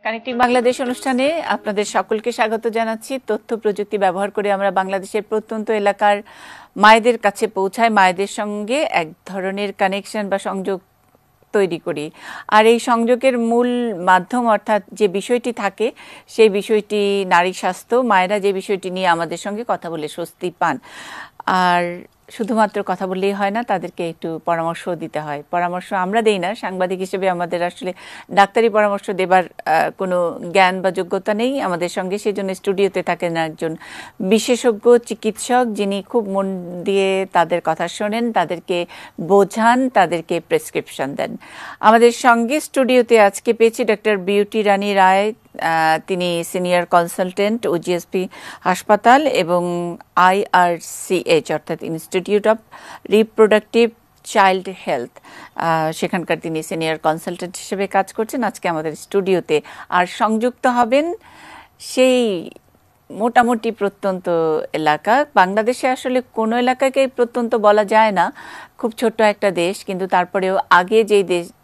Connecting Bangladesh অনুষ্ঠানে আপনাদের সকলকে স্বাগত জানাচ্ছি। তথ্য প্রযুক্তি ব্যবহার করে আমরা বাংলাদেশের প্রত্যন্ত এলাকার মায়েদের কাছে পৌঁছাই, মায়েদের সঙ্গে এক ধরনের কানেকশন বা সংযোগ তৈরি করি। আর এই সংযোগের মূল মাধ্যম অর্থাৎ যে বিষয়টি থাকে সেই বিষয়টি নারী স্বাস্থ্য। মায়েরা যে বিষয়টি নিয়ে আমাদের সঙ্গে কথা বলে স্বস্তি পান, আর শুধুমাত্র কথা বললেই হয় না, তাদেরকে একটু পরামর্শ দিতে হয়। পরামর্শ আমরা দেই না, সাংবাদিক হিসেবে আমাদের আসলে ডাক্তারি পরামর্শ দেবার কোনো জ্ঞান বা যোগ্যতা নেই আমাদের সঙ্গে। সেই জন্য স্টুডিওতে থাকেন একজন বিশেষজ্ঞ চিকিৎসক, যিনি খুব মন দিয়ে তাদের কথা শোনেন, তাদেরকে বোঝান, তাদেরকে প্রেসক্রিপশন দেন। আমাদের সঙ্গে স্টুডিওতে আজকে পেয়েছি ডক্টর বিউটি রানী রায়। তিনি সিনিয়র কনসালটেন্ট ওজিএসপি হাসপাতাল এবং IRCH অর্থাৎ institute of reproductive child health, সেখানকার তিনি সিনিয়র কনসালটেন্ট হিসেবে কাজ করছেন আজকে আমাদের স্টুডিওতে। আর সংযুক্ত হবেন সেই মোটামুটি প্রত্যন্ত এলাকা। বাংলাদেশে আসলে কোনো এলাকাকেই প্রত্যন্ত বলা যায় না, খুব ছোট্ট একটা দেশ, কিন্তু তারপরেও আগে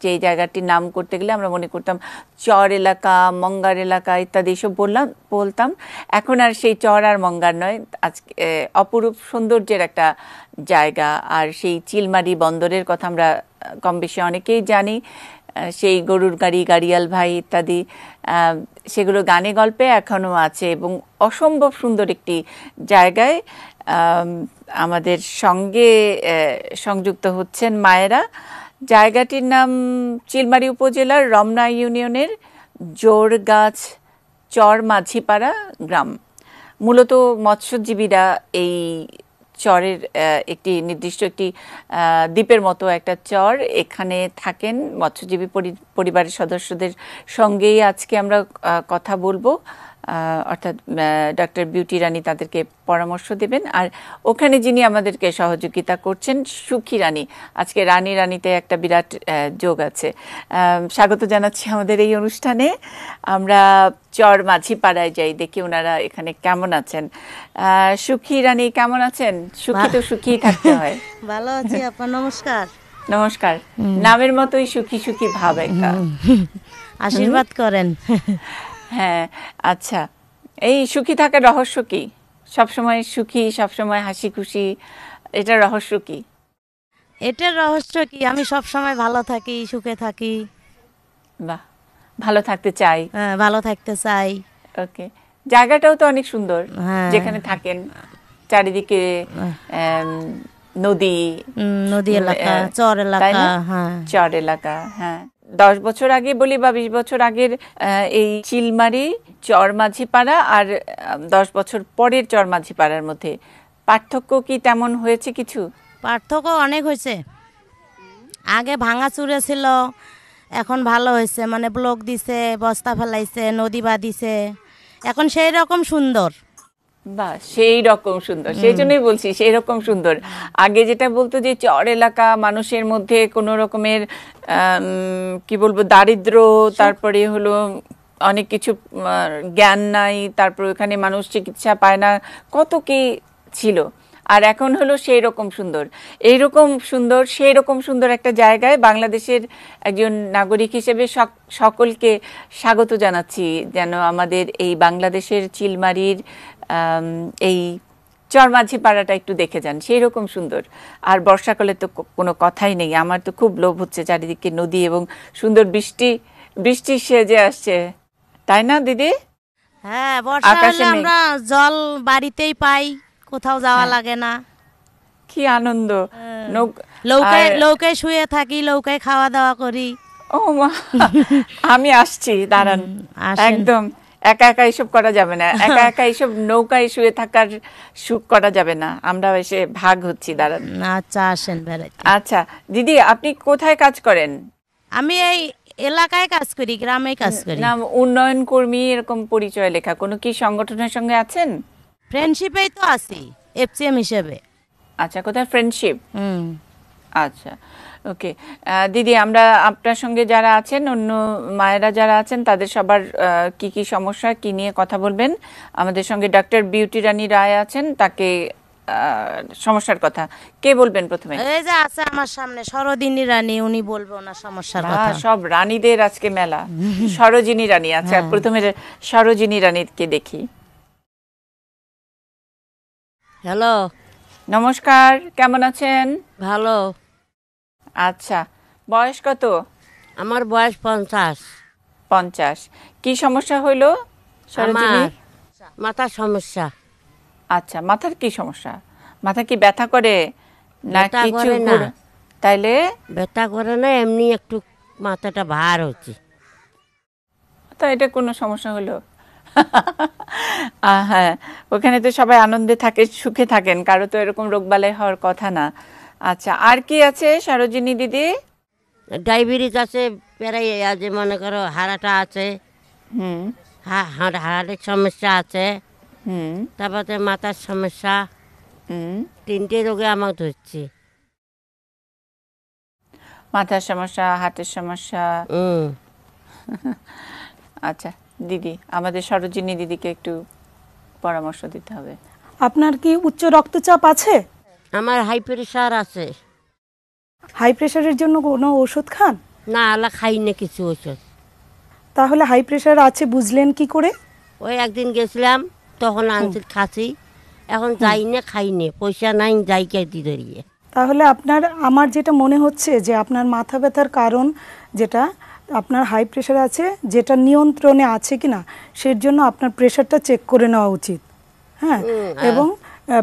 যেই জায়গাটির নাম করতে গেলে আমরা মনে করতাম চর এলাকা, মঙ্গার এলাকা ইত্যাদি এসব বলতাম। এখন আর সেই চর আর মঙ্গার নয়, আজকে অপরূপ সৌন্দর্যের একটা জায়গা। আর সেই চিলমারি বন্দরের কথা আমরা কম বেশি অনেকেই জানি, সেই গরুর গাড়ি, গাড়িয়াল ভাই ইত্যাদি, সেগুলো গানে গল্পে এখনও আছে এবং অসম্ভব সুন্দর একটি জায়গায় আমাদের সঙ্গে সংযুক্ত হচ্ছেন মায়েরা। জায়গাটির নাম চিলমারি উপজেলার রমনা ইউনিয়নের জোরগাছ চর মাঝিপাড়া গ্রাম। মূলত মৎস্যজীবীরা এই চরের একটি নির্দিষ্ট একটি দ্বীপের মতো একটা চর, এখানে থাকেন মৎস্যজীবী পরিবারের সদস্যদের সঙ্গেই আজকে আমরা কথা বলবো। অর্থাৎ ডক্টর বিউটি রানী তাদেরকে পরামর্শ দেবেন। আর ওখানে যিনি আমাদেরকে সহযোগিতা করছেন সুখী রানী। আজকে রানীতে একটা বিরাট যোগ আছে। স্বাগত জানাচ্ছি আমাদের এই অনুষ্ঠানে। আমরা চর মাঝিপাড়ায় যাই, দেখি ওনারা এখানে কেমন আছেন। সুখী রানী কেমন আছেন? সুখী তো সুখী থাকতে হয়। ভালো আছি আপা, নমস্কার। নমস্কার। নামের মতোই সুখী সুখী ভাব একটা, আশীর্বাদ করেন। হ্যাঁ, আচ্ছা, এই সুখী থাকার রহস্য কি? সবসময় সুখী, সবসময় হাসি খুশি, এটার রহস্য কি? এটার রহস্য কি, আমি সবসময় ভালো থাকি, সুখে থাকি। বাহ, ভালো থাকতে চাই। হ্যাঁ, ভালো থাকতে চাই। ওকে, জায়গাটাও তো অনেক সুন্দর যেখানে থাকেন, চারিদিকে নদী এলাকা, চর এলাকা। হ্যাঁ, চর এলাকা। হ্যাঁ, 10 বছর আগে বলি বা 20 বছর আগের এই চিলমারি চর মাঝিপাড়া আর 10 বছর পরের চর মাঝিপাড়ার মধ্যে পার্থক্য কি তেমন হয়েছে কিছু? পার্থক্য অনেক হয়েছে। আগে ভাঙা চুরে ছিল, এখন ভালো হয়েছে, মানে ব্লক দিছে, বস্তা ফেলাইছে, নদী বাঁধিছে, এখন সেই রকম সুন্দর। বাহ, সেই রকম সুন্দর, সেই জন্যই বলছি সেই রকম সুন্দর। আগে যেটা বলতো যে চর এলাকা, মানুষের মধ্যে কোনো রকমের কি বলবো দারিদ্র, তারপরে হলো অনেক কিছু জ্ঞান নাই, তারপর ওখানে মানুষ চিকিৎসা পায় না, কত কি ছিল। আর এখন হলো সেই রকম সুন্দর, এইরকম সুন্দর, সেই রকম সুন্দর একটা জায়গায় বাংলাদেশের একজন নাগরিক হিসেবে সকলকে স্বাগত জানাচ্ছি, যেন আমাদের এই বাংলাদেশের চিলমারির এই চর মাঝিপাড়াটা একটু দেখে যান, সেই রকম সুন্দর। আর বর্ষাকালে তো কোনো কথাই নেই, আমার তো খুব লোভ হচ্ছে, চারিদিকে নদী এবং সুন্দর বৃষ্টি সেজে আসছে, তাই না দিদি? হ্যাঁ, বর্ষা হলে আমরা জল বাড়িতেই পাই, কোথাও যাওয়া লাগে না, কি আনন্দ। নৌকায় শুয়ে থাকি, নৌকায় খাওয়া দাওয়া করি। ও মা, আমি আসছি, দাঁড়ান। একদম একা একা এসব করা যাবে না, একা একা এসব নৌকায় শুয়ে থাকার সুখ করা যাবে না, আমরা এসে ভাগ হচ্ছি, দাঁড়ান। আচ্ছা, আসেন বেড়াইতে। আচ্ছা দিদি, আপনি কোথায় কাজ করেন? আমি এই এলাকায় কাজ করি, গ্রামে কাজ করি। নাম উন্নয়ন কর্মী এরকম পরিচয় লেখা, কোনো কি সংগঠনের সঙ্গে আছেন? ফ্রেন্ডশিপেই তো আছি, FCM হিসেবে। আচ্ছা, কোথায় ফ্রেন্ডশিপ? আচ্ছা, ওকে। দিদি, আমরা আপনার সঙ্গে যারা আছেন, অন্য মায়েরা যারা আছেন, তাদের সবার কি কি সমস্যা, কি নিয়ে কথা বলবেন, আমাদের সঙ্গে ডক্টর বিউটি রানী রায় আছেন, তাকে সমস্যার কথা কে বলবেন প্রথমে? এই যে আছে আমার সামনে সরোজিনী রানী, উনি বলবে ওনার সমস্যার বাহ, কথা। সব রানীদের আজকে মেলা। সরোজিনী রানী, আচ্ছা প্রথমে সরোজিনী রানীকে দেখি। হ্যালো, নমস্কার, কেমন আছেন? ভালো। আচ্ছা, বয়স কত? আমার বয়স 50। 50। কি সমস্যা হইলো সরোজিনী? আমার মাথার সমস্যা। আচ্ছা, মাথার কি সমস্যা? মাথা কি ব্যথা করে না ব্যথা কিছু করে না। তাইলে ব্যথা করে না, এমনি একটু মাথাটা ভার হচ্ছে। তো এটা কোনো সমস্যা হলো? হ্যাঁ, ওখানে তো সবাই আনন্দে থাকে, সুখে থাকেন, কারো তো এরকম রোগবালাই হওয়ার কথা না। আচ্ছা, আর কি আছে সরোজিনী দিদি? ডায়াবেটিস আছে, প্রায় যে মনে করো হাড়াটা আছে, হুম হাড়ের সমস্যা আছে, হুম তারপরে মাথার সমস্যা। হুম। 3টে রোগে আমার ধরছে। মাথার সমস্যা, হার্টের সমস্যা। আচ্ছা দিদি, আমাদের সরোজিনী দিদিকে একটু পরামর্শ দিতে হবে। আপনার কি উচ্চ রক্তচাপ আছে? আমার হাই প্রেশার আছে। হাই প্রেশারের জন্য কোনো ওষুধ খান? না, আলা খাই না কিছু ওষুধ। তাহলে হাই প্রেশার আছে বুঝলেন কি করে? ওই একদিন গেছিলাম, তখন আনছি খাসি, এখন যাই না, খাই না, পয়সা নাই, যাই কে দিয়ে। তাহলে আমার যেটা মনে হচ্ছে যে আপনার মাথা ব্যথার কারণ যেটা আপনার হাই প্রেশার আছে, যেটা নিয়ন্ত্রণে আছে কিনা সের জন্য আপনার প্রেশারটা চেক করে নেওয়া উচিত। হ্যাঁ, এবং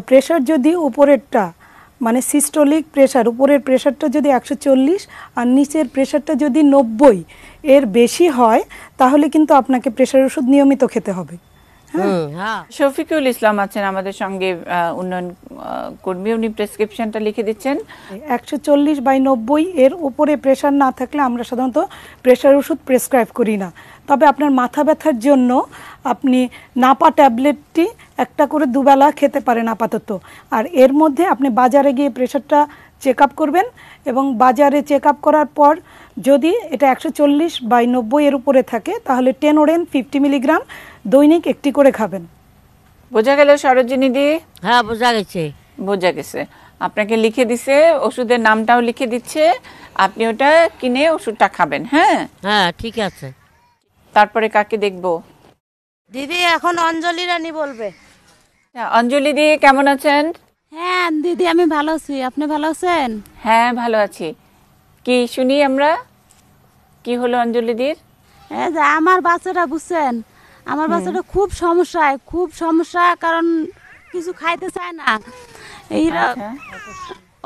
প্রেশার যদি উপরেরটা মানে সিস্টোলিক প্রেশার, উপরের প্রেশারটা যদি 140 আর নিচের প্রেশারটা যদি 90 এর বেশি হয়, তাহলে কিন্তু আপনাকে প্রেশার ওষুধ নিয়মিত খেতে হবে। শফিকুল ইসলাম আছেন আমাদের সঙ্গে, উন্নয়ন কর্মী, উনি প্রেসক্রিপশনটা লিখে দিচ্ছেন। 140/90 এর উপরে প্রেশার না থাকলে আমরা সাধারণত প্রেশার ওষুধ প্রেসক্রাইব করি না। তবে আপনার মাথা ব্যথার জন্য আপনি নাপা ট্যাবলেটটি একটা করে দুবেলা খেতে পারেন আপাতত। আর এর মধ্যে আপনি বাজারে গিয়ে প্রেশারটা চেক আপ করবেন, এবং বাজারে চেক আপ করার পর যদি এটা 140/90 এর উপরে থাকে তাহলে 10 ওরেন 50 মিলিগ্রাম দৈনিক একটি করে খাবেন। বোঝা গেল সরোজিনী দি? হ্যাঁ, বোঝা গেছে। বোঝা গেছে। আপনাকে লিখে দিছে, ওষুধের নামটাও লিখে দিচ্ছে, আপনি ওটা কিনে ওষুধটা খাবেন। হ্যাঁ হ্যাঁ, ঠিক আছে। তারপরে কাকে দেখবো? দিদি এখন অঞ্জলি রানী বলবে। অঞ্জলি দি, কেমন আছেন? হ্যাঁ দিদি, আমি ভালো আছি। আপনি ভালো আছেন? হ্যাঁ ভালো আছি। কি শুনি আমরা, কি হলো অঞ্জলি দির? এই যে আমার বাচ্চাটা, বুঝছেন, আমার বাচ্চাটা খুব সমস্যা, কারণ কিছু খাইতে চায় না, এই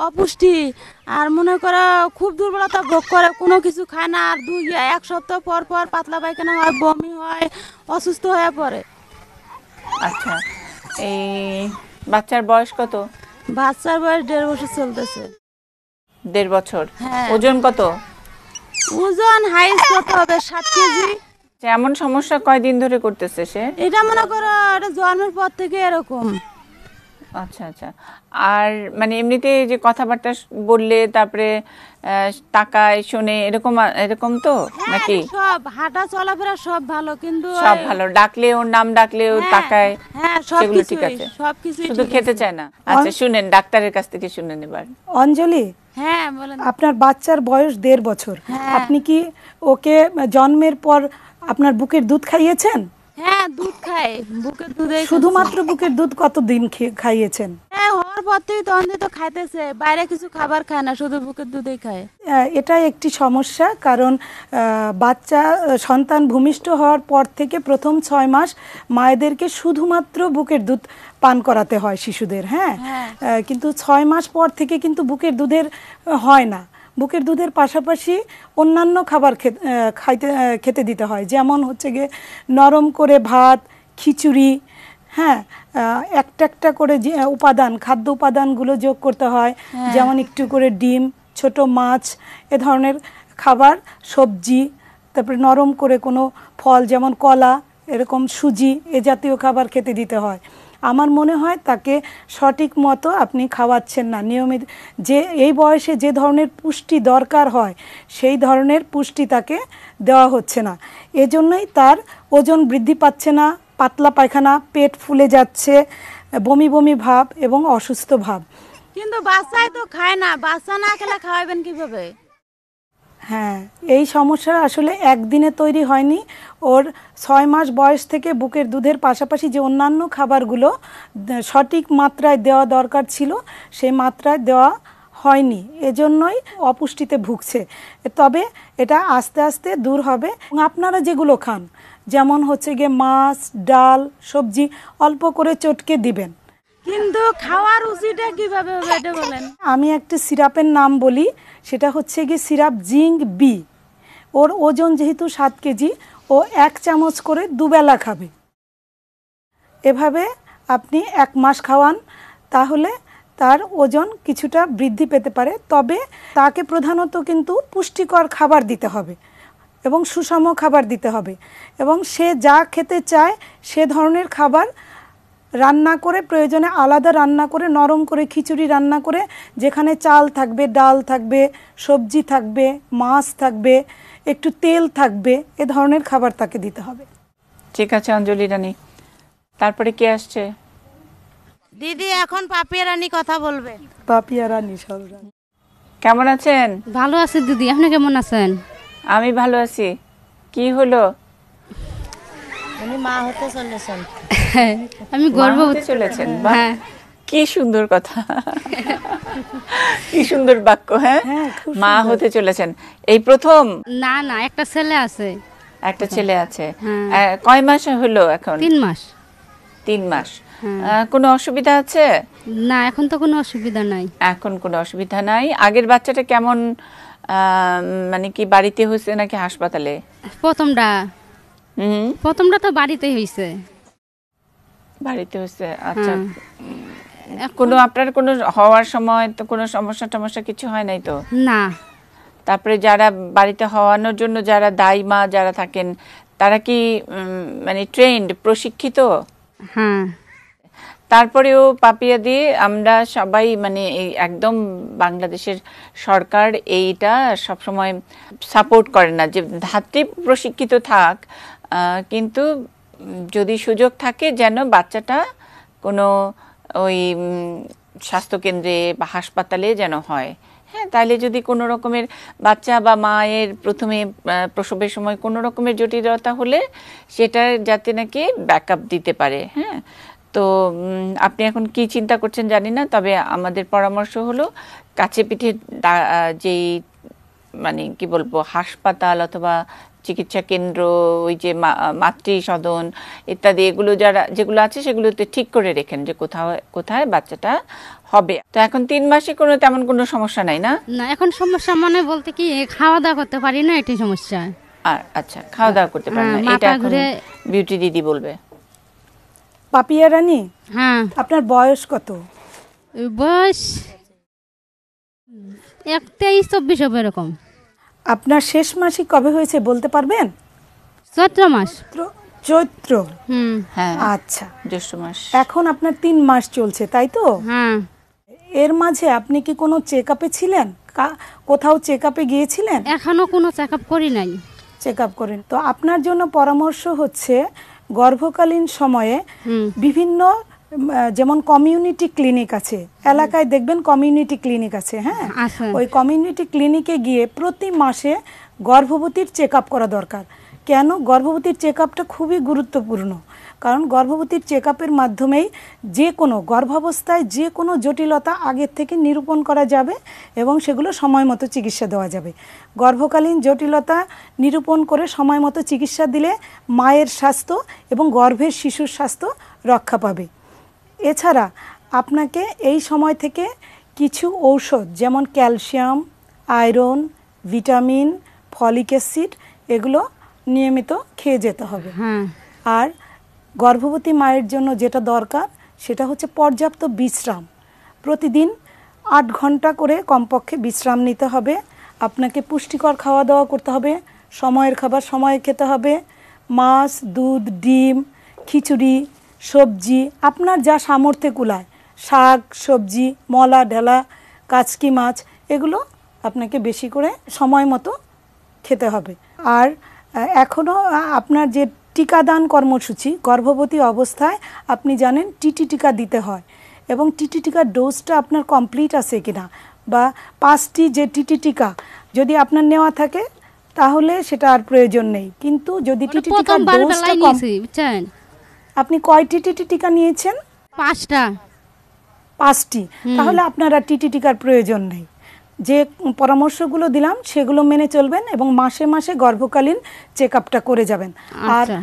অপুষ্টি, আর মনে করো খুব দুর্বলতা ভোগ করে, কোনো কিছু খায় না, আর 1 সপ্তাহ পর পর পাতলা পায়খানা হয়, বমি হয়, অসুস্থ হয়ে পড়ে। আচ্ছা, এই বাচ্চার বয়স কত? বাচ্চার বয়স 1.5 বছর চলতেছে। 1.5 বছর। হ্যাঁ। ওজন কত? ওজন হাইস্ট কত হবে? 7 কেজি। এমন সমস্যা কয়দিন ধরে করতেছে সে? এটা মনে করো এটা জন্মের পর থেকে এরকম। আচ্ছা আচ্ছা। আর মানে এমনিতে যে কথাবার্তা বললে, তারপরে তাকায়, শোনে, এরকম তো নাকি? সব হাঁটা চলাফেরা সব ভালো, কিন্তু সব ভালো, ডাকলে ওর নাম ডাকলে ও তাকায়, হ্যাঁ সেগুলো ঠিক আছে, সবকিছু শুধু খেতে চায় না। আচ্ছা শুনেন, ডাক্তারের কাছ থেকে শুনেন এবার। অঞ্জলি, হ্যাঁ বলেন। আপনার বাচ্চার বয়স 1.5 বছর। আপনি কি ওকে জন্মের পর আপনার বুকের দুধ খাইয়েছেন? হ্যাঁ, দুধ খায়, বুকের দুধে। শুধুমাত্র বুকের দুধ কতদিন খাইয়েছেন? হ্যাঁ, হওয়ার পর থেকে তখন তো খাইতেছে, বাইরে কিছু খাবার খায় না, শুধু বুকের দুধেই খায়। এটা একটি সমস্যা, কারণ বাচ্চা সন্তান ভূমিষ্ঠ হওয়ার পর থেকে প্রথম 6 মাস মায়েদেরকে শুধুমাত্র বুকের দুধ পান করাতে হয় শিশুদের। হ্যাঁ, কিন্তু 6 মাস পর থেকে কিন্তু বুকের দুধের হয় না। বুকের দুধের পাশাপাশি অন্যান্য খাবার খেতে দিতে হয়, যেমন হচ্ছে গিয়ে নরম করে ভাত, খিচুড়ি, হ্যাঁ, একটা করে যে খাদ্য উপাদানগুলো যোগ করতে হয়, যেমন একটু করে ডিম, ছোট মাছ, এ ধরনের খাবার, সবজি, তারপরে নরম করে কোনো ফল যেমন কলা, এরকম সুজি, এ জাতীয় খাবার খেতে দিতে হয়। আমার মনে হয় তাকে সঠিক মতো আপনি খাওয়াচ্ছেন না। নিয়মিত যে এই বয়সে যে ধরনের পুষ্টি দরকার হয় সেই ধরনের পুষ্টি তাকে দেওয়া হচ্ছে না। এজন্যই তার ওজন বৃদ্ধি পাচ্ছে না, পাতলা পায়খানা, পেট ফুলে যাচ্ছে, বমি বমি ভাব এবং অসুস্থ ভাব। কিন্তু বাচ্চাই তো খায় না, বাচ্চা না খেলে খাওয়াবেন কিভাবে? হ্যাঁ, এই সমস্যা আসলে একদিনে তৈরি হয়নি। ওর 6 মাস বয়স থেকে বুকের দুধের পাশাপাশি যে অন্যান্য খাবারগুলো সঠিক মাত্রায় দেওয়া দরকার ছিল সেই মাত্রায় দেওয়া হয়নি, এজন্যই অপুষ্টিতে ভুগছে। তবে এটা আস্তে আস্তে দূর হবে। আপনারা যেগুলো খান, যেমন হচ্ছে গিয়ে মাছ, ডাল, সবজি অল্প করে চটকে দিবেন। কিন্তু খাওয়ার রুচিটা কিভাবে হবে এটা বলেন। আমি একটা সিরাপের নাম বলি, সেটা হচ্ছে গিয়ে সিরাপ জিঙ্ক বি। ওর ওজন যেহেতু 7 কেজি, ও 1 চামচ করে দুবেলা খাবে। এভাবে আপনি 1 মাস খাওয়ান, তাহলে তার ওজন কিছুটা বৃদ্ধি পেতে পারে। তবে তাকে প্রধানত কিন্তু পুষ্টিকর খাবার দিতে হবে এবং সুষম খাবার দিতে হবে, এবং সে যা খেতে চায় সে ধরনের খাবার রান্না করে, প্রয়োজনে আলাদা রান্না করে, নরম করে খিচুড়ি রান্না করে, যেখানে চাল থাকবে, ডাল থাকবে, সবজি থাকবে, মাছ থাকবে, একটু তেল থাকবে, এ ধরনের খাবার তাকে দিতে হবে। ঠিক আছে অঞ্জলি রানী, তারপরে কে আসছে? দিদি এখন পাপিয়া রানী কথা বলবে। পাপিয়া রানী সররানী, কেমন আছেন? ভালো আছে দিদি, আপনি কেমন আছেন? আমি ভালো আছি। কি হলো? উনি মা হতে চলেছেন। আমি মা গর্ভবতী হতে চলেছেন? বাহ, হ্যাঁ। কি সুন্দর কথা, কি সুন্দর বাক্য। হ্যাঁ, খুব মা হতে চলেছেন, এই প্রথম? না না, একটা ছেলে আছে। একটা ছেলে আছে। হ্যাঁ। কয় মাস হলো এখন? 3 মাস। 3 মাস। কোনো অসুবিধা আছে? না, এখন তো কোনো অসুবিধা নাই। এখন কোনো অসুবিধা নাই। আগের বাচ্চাটা কেমন, মানে কি বাড়িতে হয়েছে নাকি হাসপাতালে? প্রথমটা তো বাড়িতেই হয়েছে। বাড়িতে হয়েছে, আচ্ছা। কোনো আপনার কোনো হওয়ার সময় তো কোনো সমস্যা কিছু হয় নাই তো? না। তারপরে যারা বাড়িতে হওয়ানোর জন্য যারা দায়ী মা যারা থাকেন, তারা কি মানে ট্রেন্ড, প্রশিক্ষিত? হ্যাঁ। তারপরেও পাপিয়া দিয়ে আমরা সবাই মানে এই একদম বাংলাদেশের সরকার এইটা সবসময় সাপোর্ট করে না যে ধাত্রী প্রশিক্ষিত থাক, কিন্তু যদি সুযোগ থাকে যেন বাচ্চাটা কোনো ওই স্বাস্থ্যকেন্দ্রে বা হাসপাতালে যেন হয়। হ্যাঁ, তাহলে যদি কোনো রকমের বাচ্চা বা মায়ের প্রথমে প্রসবের সময় কোনো রকমের জটিলতা হলে সেটা যাতে নাকি ব্যাকআপ দিতে পারে। হ্যাঁ, তো আপনি এখন কি চিন্তা করছেন জানি না, তবে আমাদের পরামর্শ হলো কাছে পিঠে যেই মানে কি বলবো হাসপাতাল অথবা চিকিৎসা কেন্দ্র, ওই যে মাতৃ সদন ইত্যাদি এগুলো যেগুলো আছে সেগুলোতে ঠিক করে রেখেন যে কোথায় বাচ্চাটা হবে। তো এখন 3 মাসে কোনো তেমন কোনো সমস্যা নাই না? না, এখন সমস্যা মানে বলতে কি খাওয়া দাওয়া করতে পারি না, এটাই সমস্যা। আর আচ্ছা, খাওয়া দাওয়া করতে পারেন না, এটা এখন বিউটি দিদি বলবে। পাপিয়া রানী, হ্যাঁ। আপনার বয়স কত? বয়স 23-24 হবে এরকম। আপনার শেষ মাসিক কবে হয়েছে বলতে পারবেন? চৈত্র মাস। চৈত্র। হ্যাঁ, আচ্ছা, জ্যৈষ্ঠ মাস। এখন আপনার 3 মাস চলছে, তাই তো? হ্যাঁ। এর মাঝে আপনি কি কোনো চেকআপে ছিলেন? কোথাও চেকআপে গিয়েছিলেন? এখনো কোনো চেকআপ করি নাই। চেকআপ করেন? তো আপনার জন্য পরামর্শ হচ্ছে গর্ভকালীন সময়ে বিভিন্ন যেমন কমিউনিটি ক্লিনিক আছে, এলাকায় দেখবেন কমিউনিটি ক্লিনিক আছে। হ্যাঁ, ওই কমিউনিটি ক্লিনিকে গিয়ে প্রতি মাসে গর্ভবতীর চেকআপ করা দরকার। কেন? গর্ভবতীর চেকআপটা খুবই গুরুত্বপূর্ণ, কারণ গর্ভবতীর চেকআপের মাধ্যমেই যে কোনো গর্ভাবস্থায় যে কোনো জটিলতা আগের থেকে নিরূপণ করা যাবে এবং সেগুলো সময় মতো চিকিৎসা দেওয়া যাবে। গর্ভকালীন জটিলতা নিরূপণ করে সময় মতো চিকিৎসা দিলে মায়ের স্বাস্থ্য এবং গর্ভের শিশুর স্বাস্থ্য রক্ষা পাবে। এছাড়া আপনাকে এই সময় থেকে কিছু ঔষধ যেমন calcium, iron, vitamin, folic acid এগুলো নিয়মিত খেয়ে যেতে হবে। আর গর্ভবতী মায়ের জন্য যেটা দরকার সেটা হচ্ছে পর্যাপ্ত বিশ্রাম। প্রতিদিন 8 ঘন্টা করে কমপক্ষে বিশ্রাম নিতে হবে। আপনাকে পুষ্টিকর খাওয়া দাওয়া করতে হবে, সময়ের খাবার সময়ে খেতে হবে। মাছ, দুধ, ডিম, খিচুড়ি, সবজি আপনার যা সামর্থ্যে কুলায়, শাক সবজি, মলা ঢেলা, কাচকি মাছ এগুলো আপনাকে বেশি করে সময় মতো খেতে হবে। আর এখনও আপনার যে টিকাদান কর্মসূচি, গর্ভবতী অবস্থায় আপনি জানেন টিটি টিকা দিতে হয়, এবং টিটি টিকার ডোজটা আপনার কমপ্লিট আছে কিনা, বা 5টি যে টিটি টিকা যদি আপনার নেওয়া থাকে তাহলে সেটা আর প্রয়োজন নেই। কিন্তু যদি টিটি টিকার প্রথমবার ডোজটা বেলায় নিয়েছি বুঝছেন, আপনি কয়টি টিটি টিকা নিয়েছেন? 5টা। 5টি, তাহলে আপনার আর টিটি টিকার প্রয়োজন নেই। যে পরামর্শগুলো দিলাম সেগুলো মেনে চলবেন এবং মাসে মাসে গর্ভকালীন চেক আপটা করে যাবেন। আর আচ্ছা।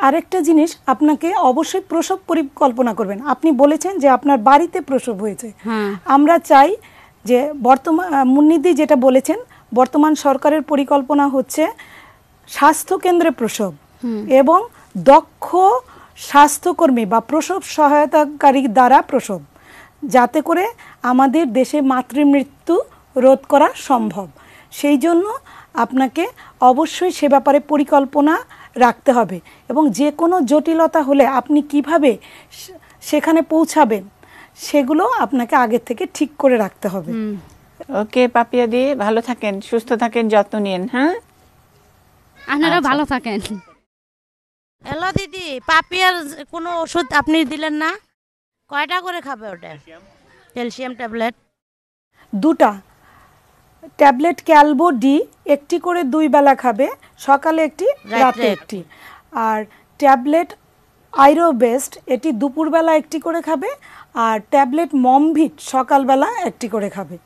আরেকটা জিনিস, আপনাকে অবশ্যই প্রসব পরিকল্পনা করবেন। আপনি বলেছেন যে আপনার বাড়িতে প্রসব হয়েছে, আমরা চাই যে বর্তমান মুন্নিদি যেটা বলেছেন, বর্তমান সরকারের পরিকল্পনা হচ্ছে স্বাস্থ্য কেন্দ্রে প্রসব এবং দক্ষ স্বাস্থ্যকর্মী বা প্রসব সহায়তাকারী দ্বারা প্রসব, যাতে করে আমাদের দেশে মাতৃমৃত্যু রোধ করা সম্ভব। সেই জন্য আপনাকে অবশ্যই সে ব্যাপারে পরিকল্পনা রাখতে হবে, এবং যে কোনো জটিলতা হলে আপনি কিভাবে সেখানে পৌঁছাবেন সেগুলো আপনাকে আগে থেকে ঠিক করে রাখতে হবে। ওকে পাপিয়া দি, ভালো থাকেন, সুস্থ থাকেন, যত্ন নিন। হ্যাঁ, আপনারা ভালো থাকেন। হ্যালো দিদি, পাপিয়ার কোনো ওষুধ আপনি দিলেন না? কয়টা করে খাবে ওটা? ক্যালসিয়াম ট্যাবলেট 2টা ট্যাবলেট ক্যালবো ডি, একটি করে 2 বেলা খাবে, সকালে একটি, রাতে একটি। আর ট্যাবলেট আইরোবেস্ট, এটি দুপুরবেলা একটি করে খাবে, আর ট্যাবলেট মমভিট সকালবেলা একটি করে খাবে।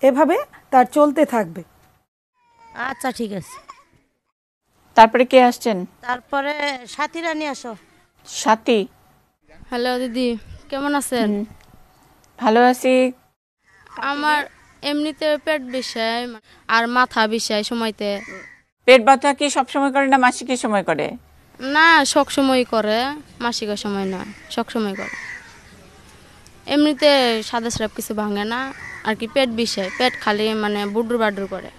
এভাবে তার চলতে থাকবে। আচ্ছা ঠিক আছে। তারপরে কে আসছেন? তারপরে সাথীরা নিয়ে আসো। সাথী, হ্যালো দিদি, কেমন আছেন? ভালো আছি। আমার এমনিতে পেট বিষয় আর মাথা বিষয় সময়তে। পেট ব্যথা কি সব সময় করে না মাসিকের সময় করে? না, সব সময় করে, মাসিকের সময় না, সব সময় করে। এমনিতে সাদা স্রাব কিছু ভাঙে না আর কি, পেট বিষয়, পেট খালি মানে বুডুর বাডুর করে।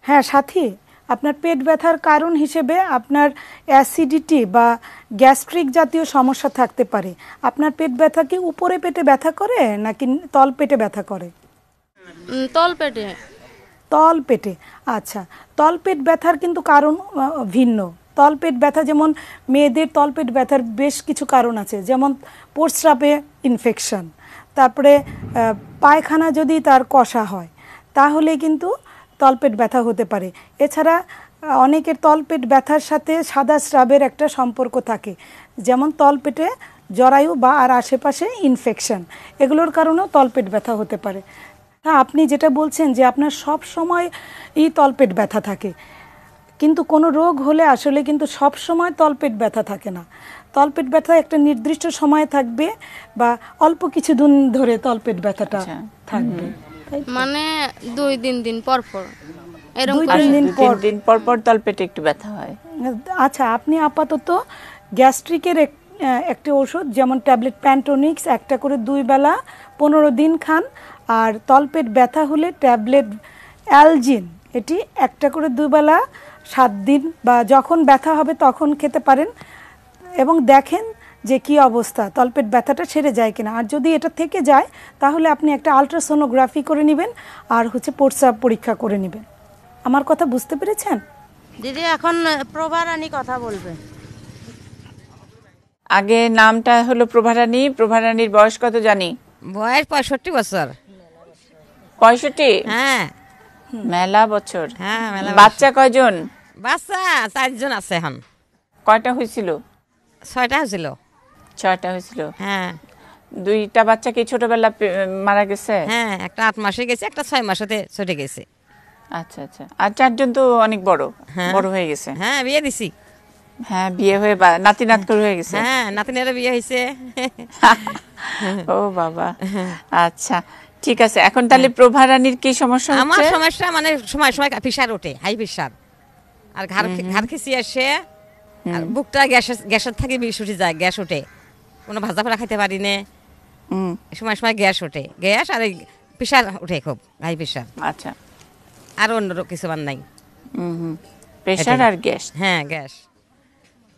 হ্যাঁ সাথী, আপনার পেট ব্যথার কারণ হিসেবে আপনার অ্যাসিডিটি বা গ্যাস্ট্রিক জাতীয় সমস্যা থাকতে পারে। আপনার পেট ব্যথা কি উপরে পেটে ব্যথা করে নাকি তল পেটে ব্যথা করে? তল পেটে। তল পেটে, আচ্ছা। তলপেট ব্যথার কিন্তু কারণ ভিন্ন। তলপেট ব্যথা, যেমন মেয়েদের তলপেট ব্যথার বেশ কিছু কারণ আছে, যেমন প্রস্রাবে ইনফেকশন, তারপরে পায়খানা যদি তার কষা হয় তাহলে কিন্তু তলপেট ব্যথা হতে পারে। এছাড়া অনেকের তলপেট ব্যথার সাথে সাদা স্রাবের একটা সম্পর্ক থাকে, যেমন তলপেটে জরায়ু বা আর আশেপাশে ইনফেকশন, এগুলোর কারণেও তলপেট ব্যথা হতে পারে। হ্যাঁ, আপনি যেটা বলছেন যে আপনার সব সময় এই তলপেট ব্যথা থাকে, কিন্তু কোনো রোগ হলে আসলে কিন্তু সব সময় তলপেট ব্যথা থাকে না। তলপেট ব্যথা একটা নির্দিষ্ট সময়ে থাকবে বা অল্প কিছুদিন ধরে তলপেট ব্যথাটা থাকবে, মানে 2-3 দিন পর পর এরকম 2-3 দিন পর পর তলপেটে একটু ব্যথা হয়। আচ্ছা, আপনি আপাতত গ্যাস্ট্রিকের একটি ওষুধ, যেমন ট্যাবলেট প্যান্টোনিক্স, একটা করে 2 বেলা 15 দিন খান। আর তলপেট ব্যথা হলে ট্যাবলেট অ্যালজিন, এটি একটা করে 2 বেলা 7 দিন বা যখন ব্যথা হবে তখন খেতে পারেন, এবং দেখেন যে কি অবস্থা, তলপেট ব্যথাটা সেরে যায় কিনা। আর যদি এটা থেকে যায় তাহলে আপনি একটা আলট্রাসোনোগ্রাফি করে নেবেন আর প্রস্রাব পরীক্ষা করে নেবেন। আমার কথা বুঝতে পেরেছেন? দিদি এখন প্রভারানী কথা বলবে। আগে নামটা হলো প্রভারানী। প্রভারানীর বয়স কত জানি? বয়স 65 বছর। 65? হ্যাঁ, মেলা বছর। হ্যাঁ, মেলা বাচ্চা কয়জন? বাচ্চা 4 জন আছে এখন। কয়টা হয়েছিল? 6টা হয়েছিল। 6টা হয়েছিল। হ্যাঁ। 2টা বাচ্চা কি ছোটবেলা মারা গেছে? হ্যাঁ, একটা 8 মাসে গেছে, একটা 6 মাসেতে চলে গেছে। আচ্ছা আচ্ছা। আর 4 জন তো অনেক বড়, হ্যাঁ, বড় হয়ে গেছে। হ্যাঁ, বিয়ে দিছি। হ্যাঁ, বিয়ে হয়ে নাতি নাত করে হয়ে গেছে। হ্যাঁ, নাতিনেরও বিয়ে হয়েছে। ও বাবা, আচ্ছা ঠিক আছে। এখন তাহলে প্রভারানীর কি সমস্যা হচ্ছে? আমার সমস্যা মানে সময় সময় প্রেশার ওঠে, হাই প্রেশার, আর ঘাড় খিচি আসে, আর বুকটা গ্যাসের থেকে বিষ উঠে যায়, গ্যাস ওঠে, কোনো ভাজা ফোড়া খাইতে পারি না, সময় সময় গ্যাস ওঠে, গ্যাস আর প্রেশার ওঠে, খুব হাই প্রেশার। আচ্ছা, আর অন্য কিছু আর নাই। প্রেশার আর গ্যাস? হ্যাঁ, গ্যাস,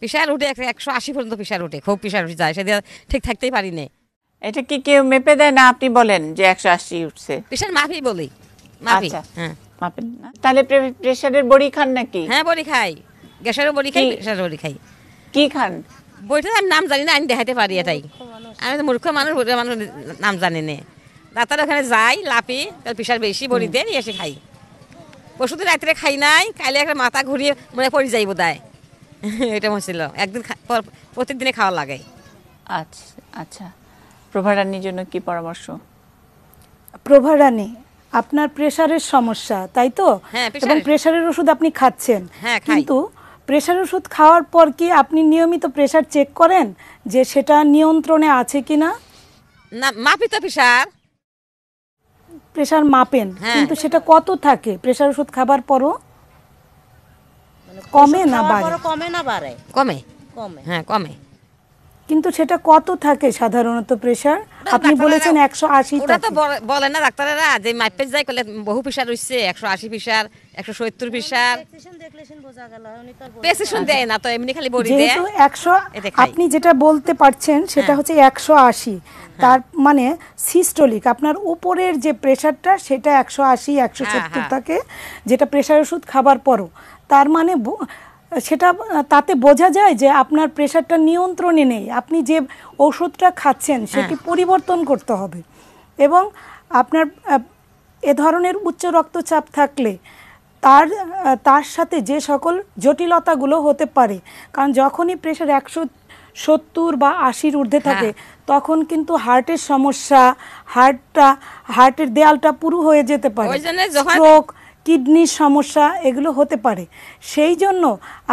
প্রেশার উঠে 180 পর্যন্ত প্রেশার উঠে, খুব প্রেশার উঠে যায়, সেদিন ঠিক থাকতেই পারি না। এটা কি কেউ মেপে দেয় না আপনি বলেন যে 180 উঠছে? প্রেশার মাপি বলি, মাপি। হ্যাঁ, মাপেন না? তাহলে প্রেশারের বড়ি খান নাকি? হ্যাঁ, বড়ি খাই, গ্যাসেরও বড়ি খাই, প্রেশারের বড়ি খাই। কি খান? বইটা আমি নাম জানি না, আমি দেখাতে পারি এটাই। আমি তো মূর্খ মানুষ, বইটার মানুষ নাম জানি না। ডাক্তার ওখানে যাই, লাপি, তার প্রেশার বেশি, বড়ি দেন, এসে খাই। পরশুদিন রাত্রে খাই নাই, কাইলে একটা মাথা ঘুরিয়ে মনে পড়ে যাই বোধহয়। এটা হচ্ছিল, একদিন প্রত্যেকদিনে খাওয়া লাগে। আচ্ছা আচ্ছা, প্রভা রানীর জন্য কি পরামর্শ? প্রভা রানী, আপনার প্রেশারের সমস্যা, তাই তো? হ্যাঁ, এবং প্রেশারের ওষুধ আপনি খাচ্ছেন, হ্যাঁ, খাই। কিন্তু প্রেশার ওষুধ খাওয়ার পর কি আপনি নিয়মিত প্রেশার চেক করেন যে সেটা নিয়ন্ত্রণে আছে কিনা? না, মাপি তো প্রেশার। প্রেশার মাপেন, হ্যাঁ। কিন্তু সেটা কত থাকে প্রেশার ওষুধ খাবার পরও? কমে না বাড়ে? কমে না বাড়ে? কমে, কমে। হ্যাঁ কমে। কিন্তু সেটা কত থাকে সাধারণত প্রেশার? আপনি বলেছেন 180 ওটা তো থাকে। বলে না ডাক্তারেরা যে মাপে যাই করলে বহু প্রেশার হচ্ছে, 180 প্রেশার, 170 প্রেশার। প্রেসক্রিপশন দেয় না তো, এমনি খালি বড়ি দেয়। যেহেতু 100, এতে খাই। আপনি যেটা বলতে পারছেন সেটা হচ্ছে 180, তার মানে সিস্টোলিক, আপনার উপরের যে প্রেশারটা সেটা 180 170 থাকে, যেটা প্রেশার ওষুধ খাবার পরও। তার মানে সেটা তাতে বোঝা যায় যে আপনার প্রেশারটা নিয়ন্ত্রণে নেই। আপনি যে ওষুধটা খাচ্ছেন সেটি পরিবর্তন করতে হবে। এবং আপনার এ ধরনের উচ্চ রক্তচাপ থাকলে তার সাথে যে সকল জটিলতাগুলো হতে পারে, কারণ যখনই প্রেশার 170 বা 80-র ঊর্ধ্বে থাকে তখন কিন্তু হার্টের সমস্যা, হার্টের দেয়ালটা পুরু হয়ে যেতে পারে, স্ট্রোক, কিডনির সমস্যা, এগুলো হতে পারে। সেই জন্য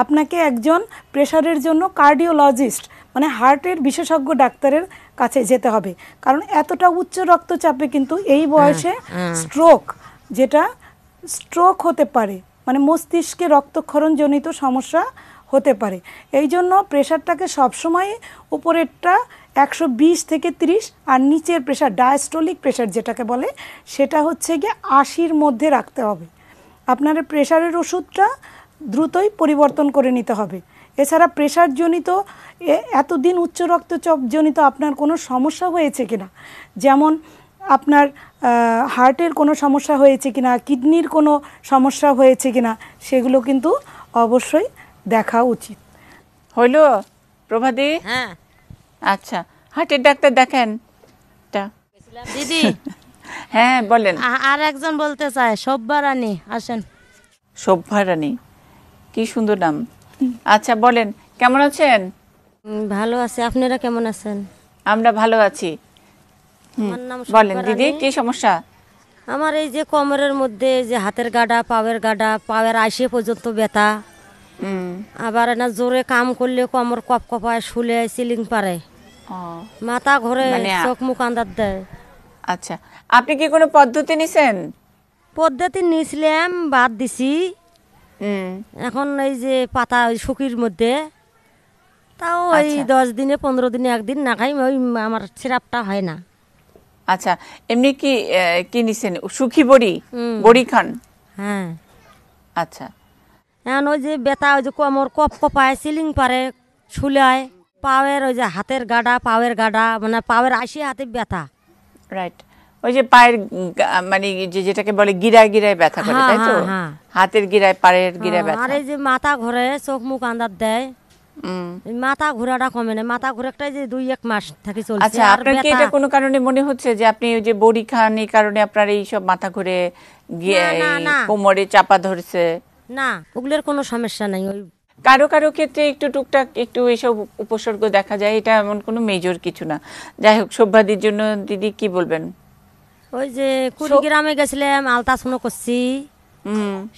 আপনাকে একজন প্রেশারের জন্য কার্ডিওলজিস্ট মানে হার্টের বিশেষজ্ঞ ডাক্তারের কাছে যেতে হবে, কারণ এতটা উচ্চ রক্তচাপে কিন্তু এই বয়সে স্ট্রোক হতে পারে, মানে মস্তিষ্কে রক্তক্ষরণজনিত সমস্যা হতে পারে। এই জন্য প্রেশারটাকে সবসময় উপরেরটা 120 থেকে 30 আর নিচের প্রেশার, ডায়াস্টোলিক প্রেশার যেটাকে বলে, সেটা হচ্ছে গিয়ে 80-র মধ্যে রাখতে হবে। আপনার প্রেশারের ওষুধটা দ্রুতই পরিবর্তন করে নিতে হবে। এছাড়া প্রেশারজনিত এতদিন উচ্চ রক্তচাপজনিত আপনার কোনো সমস্যা হয়েছে কিনা, যেমন আপনার হার্টের কোনো সমস্যা হয়েছে কিনা, কিডনির কোনো সমস্যা হয়েছে কিনা, সেগুলো কিন্তু অবশ্যই দেখা উচিত। হইল প্রভাদি? হ্যাঁ। আচ্ছা, হার্টের ডাক্তার দেখেন দিদি। হ্যাঁ বলেন। আর একজন বলতে চায়, শোভা রানী, আসেন। শোভা রানী, কি সুন্দর নাম। আচ্ছা বলেন, কেমন আছেন? ভালো আছি, আপনারা কেমন আছেন? আমরা ভালো আছি। আমার নাম বলেন শোভা দিদি, রানী। কি সমস্যা? আমার এই যে কোমরের মধ্যে যে হাতের গাডা, পাওয়ের আইসে পর্যন্ত ব্যথা, আবার না জোরে কাম করলে কোমর কপ কপায়, শুলে সিলিং পারে, মাথা ঘুরে, চোখ মুখ আন্দার দেয়। আচ্ছা, আপনি কি কোনো পদ্ধতি নিছেন? পদ্ধতি নিয়েছিলাম, বাদ দিছি। এখন এই যে পাতা ওই শুকির মধ্যে, তাও ওই 10 দিনে 15 দিনে একদিন না খাই, ওই আমার সিরাপটা হয় না। আচ্ছা, এমনি কি নিছেন? সুখী বড়ি খান? হ্যাঁ। আচ্ছা, এখন ওই যে ব্যথা, ওই যে কোমর কপ কপায়, সিলিং পারে, শুলায়, পাওয়ের ওই যে হাতের গাডা, মানে পাওয়ের আইসে হাতে ব্যথা। রাইট, ওই যে পায়ের মানে যেটাকে বলে গিরায় ব্যথা করে, তাই তো? হাতের গিরায়, পায়ের গিরায় ব্যথা। আর এই যে মাথা ঘুরে, চোখ মুখ আন্দার দেয়, মাথা ঘোরাটা কমে না। মাথা ঘোরাটাই যে 2-1 মাস থাকি চলছে। আচ্ছা, আপনার কি এটা কোনো কারণে মনে হচ্ছে যে আপনি ওই যে বড়ি খান, এই কারণে আপনার এই সব মাথা ঘুরে, কোমরে চাপা ধরছে? না, ওগুলোর কোনো সমস্যা নাই। ওই কারো ক্ষেত্রে একটু টুকটাক একটু এইসব উপসর্গ দেখা যায়, এটা এমন কোনো মেজর কিছু না। যাই হোক, শোভাদির জন্য দিদি কি বলবেন? ওই যে কুড়িগ্রামে গেছিলাম, আলট্রাসাউন্ড করছি,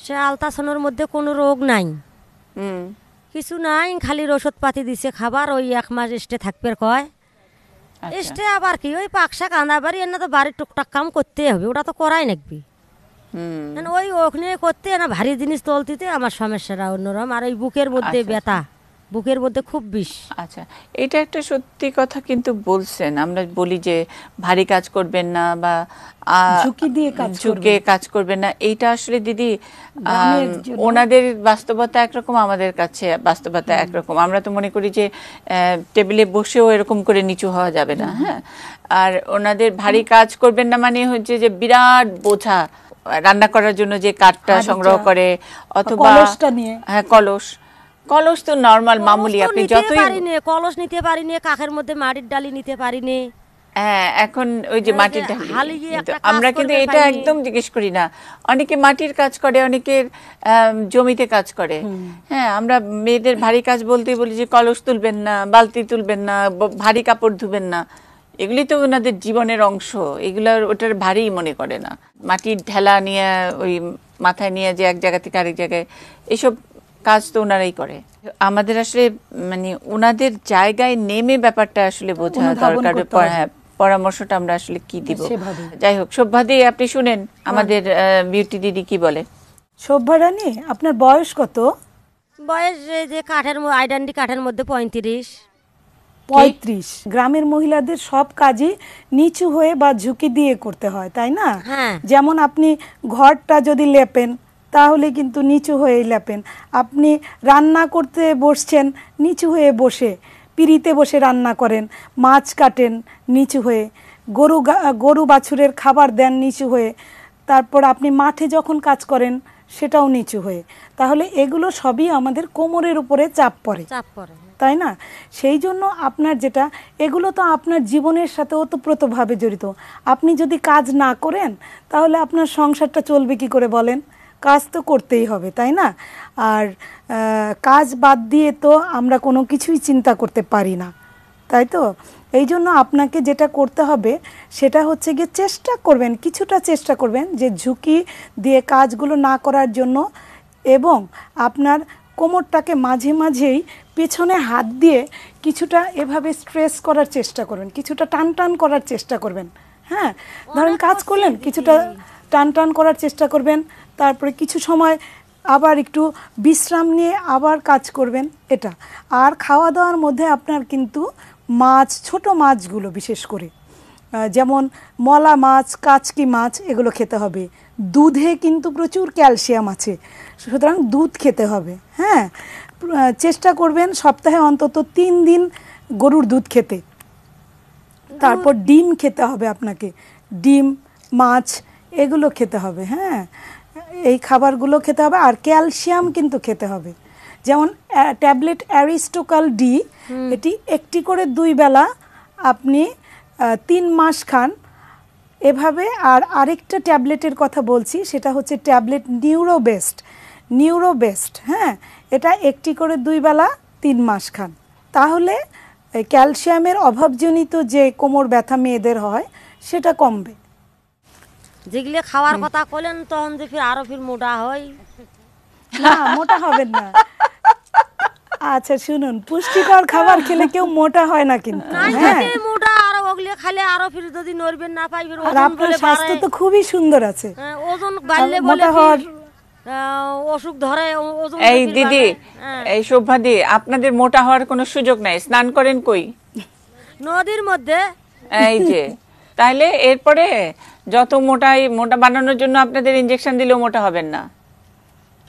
সে আলট্রাসাউন্ডের মধ্যে কোনো রোগ নাই, কিছু নাই, খালি ওষুধ পাতি দিছে খাবার, ওই 1 মাস স্টে থাকবে কয়। স্টে আবার কি, ওই পাকশা কান্দা বাড়ি, এনে তো বাড়ির টুকটাক কাম করতে হবে, ওটা তো করাই নাকবি। ওই ওখানে করতে না ভারী জিনিস তুলতে আমার সমস্যাটা অন্যরকম। আর ওই বুকের মধ্যে ব্যথা, বুকের মধ্যে খুব বিষ। আচ্ছা, এটা একটা সত্যি কথা কিন্তু বলছেন। আমরা বলি যে ভারী কাজ করবেন না বা ঝুঁকি দিয়ে কাজ করবেন না, এইটা আসলে দিদি ওনাদের বাস্তবতা একরকম, আমাদের কাছে বাস্তবতা একরকম। আমরা তো মনে করি যে টেবিলে বসেও এরকম করে নিচু হওয়া যাবে না। হ্যাঁ, আর ওনাদের ভারী কাজ করবেন না মানে হচ্ছে যে বিরাট বোঝা, রান্না করার জন্য যে কাঠটা সংগ্রহ করে, অথবা কলস তো নরমাল মামুলি, আপনি যতই কলস নিতে পারি না, কাঠের মধ্যে মাটির ডালি নিতে পারি না। হ্যাঁ, এখন ওই যে মাটির ঢালি, আমরা কিন্তু এটা একদম জিজ্ঞেস করি না। অনেকে মাটির কাজ করে, অনেকের জমিতে কাজ করে। হ্যাঁ, আমরা মেয়েদের ভারী কাজ বলতেই বলি যে কলস তুলবেন না, বালতি তুলবেন না, ভারী কাপড় ধুবেন না। এগুলি তো ওনাদের জীবনের অংশ, এগুলো ওটার ভারী মনে করে না। মাটির ঢেলা নিয়ে ওই মাথায় নিয়ে যে এক জায়গা থেকে আরেক জায়গায়, এসব কাজ তো ওনারাই করে। আমাদের আসলে মানে ওনাদের জায়গায় নেমে ব্যাপারটা আসলে বোঝা দরকার। হ্যাঁ, পরামর্শটা আমরা আসলে কি দিব। যাই হোক, শোভাদি আপনি শুনেন আমাদের বিউটি দিদি কি বলে। শোভা রানী, আপনার বয়স কত? বয়স এই যে কাঠের আইডেন্টি কাঠের মধ্যে 35। 35। গ্রামের মহিলাদের সব কাজই নিচু হয়ে বা ঝুঁকি দিয়ে করতে হয়, তাই না? যেমন আপনি ঘরটা যদি লেপেন তাহলে কিন্তু নিচু হয়েই লেপেন। আপনি রান্না করতে বসছেন নিচু হয়ে বসে, পিঁড়িতে বসে রান্না করেন, মাছ কাটেন নিচু হয়ে, গরু বাছুরের খাবার দেন নিচু হয়ে, তারপর আপনি মাঠে যখন কাজ করেন সেটাও নিচু হয়ে। তাহলে এগুলো সবই আমাদের কোমরের উপরে চাপ পড়ে, তাই না? সেই জন্য আপনার যেটা, এগুলো তো আপনার জীবনের সাথে ওতপ্রোতভাবে জড়িত। আপনি যদি কাজ না করেন তাহলে আপনার সংসারটা চলবে কি করে বলেন? কাজ তো করতেই হবে, তাই না? আর কাজ বাদ দিয়ে তো আমরা কোনো কিছুই চিন্তা করতে পারি না, তাই তো? এই জন্য আপনাকে যেটা করতে হবে সেটা হচ্ছে গিয়ে চেষ্টা করবেন, কিছুটা চেষ্টা করবেন যে ঝুঁকি দিয়ে কাজগুলো না করার জন্য, এবং আপনার কোমরটাকে মাঝে মাঝেই পেছনে হাত দিয়ে কিছুটা এভাবে স্ট্রেস করার চেষ্টা করবেন, কিছুটা টান টান করার চেষ্টা করবেন। হ্যাঁ, ধরেন কাজ করলেন, কিছুটা টান টান করার চেষ্টা করবেন, তারপরে কিছু সময় আবার একটু বিশ্রাম নিয়ে আবার কাজ করবেন, এটা। আর খাওয়া দাওয়ার মধ্যে আপনার কিন্তু মাছ, ছোট মাছগুলো বিশেষ করে, যেমন মলা মাছ, কাচকি মাছ, এগুলো খেতে হবে। দুধে কিন্তু প্রচুর ক্যালসিয়াম আছে, সুতরাং দুধ খেতে হবে। হ্যাঁ, চেষ্টা করবেন সপ্তাহে অন্তত 3 দিন গরুর দুধ খেতে। তারপর ডিম খেতে হবে আপনাকে, ডিম, মাছ এগুলো খেতে হবে। হ্যাঁ, এই খাবারগুলো খেতে হবে। আর ক্যালসিয়াম কিন্তু খেতে হবে, যেমন ট্যাবলেট অ্যারিস্টোকাল ডি, এটি একটি করে 2 বেলা আপনি 3 মাস খান এভাবে। আর আরেকটা ট্যাবলেটের কথা বলছি, সেটা হচ্ছে ট্যাবলেট নিউরোবেস্ট। হ্যাঁ, এটা একটি করে 2 বেলা 3 মাস খান, তাহলে ক্যালসিয়ামের অভাবজনিত যে কোমর ব্যথা মেয়েদের হয় সেটা কমবে। যেগুলো খাওয়ার কথা কইলেন তখন যে আরো মোটা হয় না, মোটা হবেন না। আচ্ছা শুনুন, পুষ্টিকর খাবার খেলে কেউ মোটা হয় না কিন্তু। হ্যাঁ, মোটা আর ওগুলো খেলে আরো যদি নড়বেন না পাইবেন। আর আপনার স্বাস্থ্য তো খুবই সুন্দর আছে। ওজন বাড়লে বলে অসুখ ধরে। এই দিদি, এই শোভাদি, আপনাদের মোটা হওয়ার কোনো সুযোগ নাই। স্নান করেন কই? নদীর মধ্যে। এই যে, তাইলে এরপরে যত মোটা বানানোর জন্য আপনাদের ইনজেকশন দিলেও মোটা হবেন না।